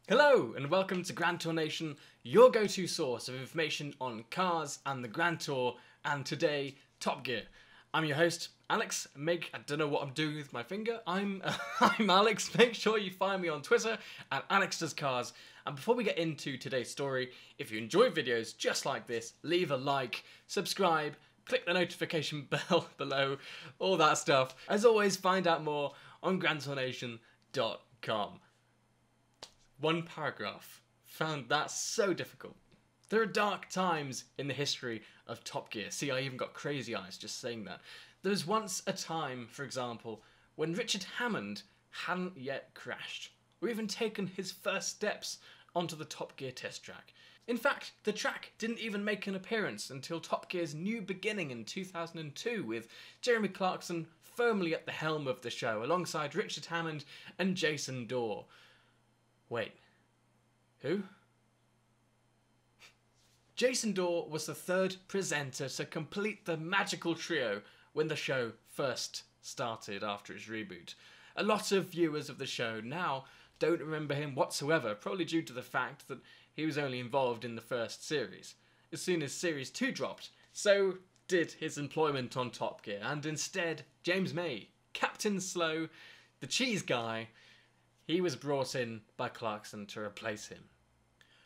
Hello and welcome to Grand Tour Nation, your go-to source of information on cars and the Grand Tour, and today, Top Gear. I'm your host, Alex. I don't know what I'm doing with my finger. I'm Alex. Make sure you find me on Twitter at AlexDoesCars. And before we get into today's story, if you enjoy videos just like this, leave a like, subscribe, click the notification bell below, all that stuff. As always, find out more on GrandTourNation.com. One paragraph. Found that so difficult. There are dark times in the history of Top Gear. See, I even got crazy eyes just saying that. There was once a time, for example, when Richard Hammond hadn't yet crashed, or even taken his first steps onto the Top Gear test track. In fact, the track didn't even make an appearance until Top Gear's new beginning in 2002, with Jeremy Clarkson firmly at the helm of the show, alongside Richard Hammond and Jason Dawe. Wait, who? Jason Dawe was the third presenter to complete the magical trio when the show first started after its reboot. A lot of viewers of the show now don't remember him whatsoever, probably due to the fact that he was only involved in the first series. As soon as Series 2 dropped, so did his employment on Top Gear, and instead, James May, Captain Slow, the cheese guy, he was brought in by Clarkson to replace him.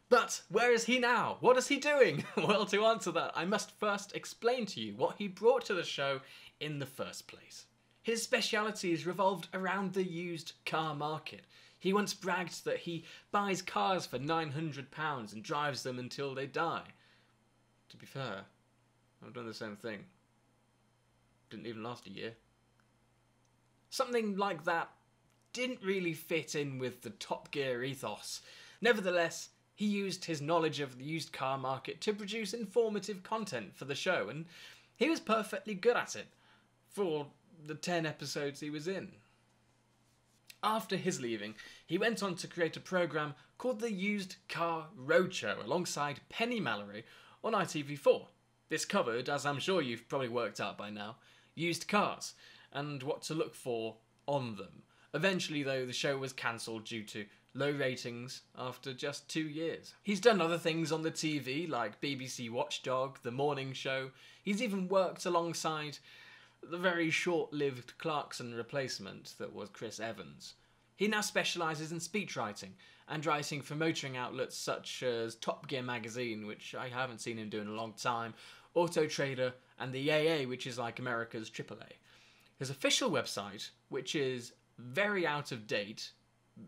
But where is he now? What is he doing? Well, to answer that, I must first explain to you what he brought to the show in the first place. His specialities revolved around the used car market. He once bragged that he buys cars for £900 and drives them until they die. To be fair, I've done the same thing. Didn't even last a year. Something like that didn't really fit in with the Top Gear ethos. Nevertheless, he used his knowledge of the used car market to produce informative content for the show, and he was perfectly good at it for the 10 episodes he was in. After his leaving, he went on to create a programme called the Used Car Roadshow alongside Penny Mallory on ITV4. This covered, as I'm sure you've probably worked out by now, used cars and what to look for on them. Eventually, though, the show was cancelled due to low ratings after just 2 years. He's done other things on the TV, like BBC Watchdog, The Morning Show. He's even worked alongside the very short-lived Clarkson replacement that was Chris Evans. He now specialises in speechwriting and writing for motoring outlets such as Top Gear magazine, which I haven't seen him do in a long time, Auto Trader, and the AA, which is like America's AAA. His official website, which is very out of date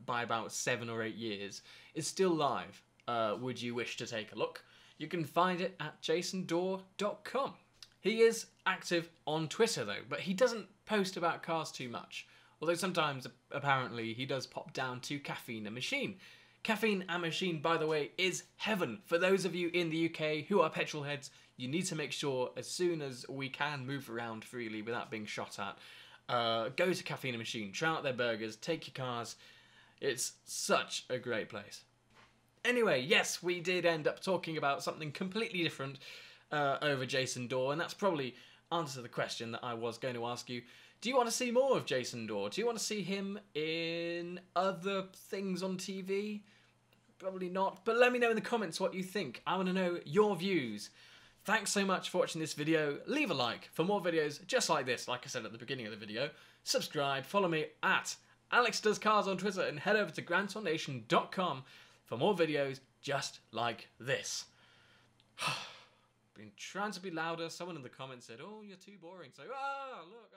by about 7 or 8 years, is still live. Would you wish to take a look? You can find it at jasondawe.com. He is active on Twitter though, but he doesn't post about cars too much. Although sometimes, apparently, he does pop down to Caffeine and Machine. Caffeine and Machine, by the way, is heaven. For those of you in the UK who are petrol heads, you need to make sure as soon as we can move around freely without being shot at, go to Caffeine and Machine, try out their burgers, take your cars. It's such a great place. Anyway, yes, we did end up talking about something completely different over Jason Dawe, and that's probably answer the question that I was going to ask you. Do you want to see more of Jason Dawe? Do you want to see him in other things on TV? Probably not, but let me know in the comments what you think. I want to know your views. Thanks so much for watching this video. Leave a like for more videos just like this, like I said at the beginning of the video. Subscribe, follow me at AlexDoesCars on Twitter, and head over to GrandTourNation.com for more videos just like this. Been trying to be louder. Someone in the comments said, "Oh, you're too boring." So, look.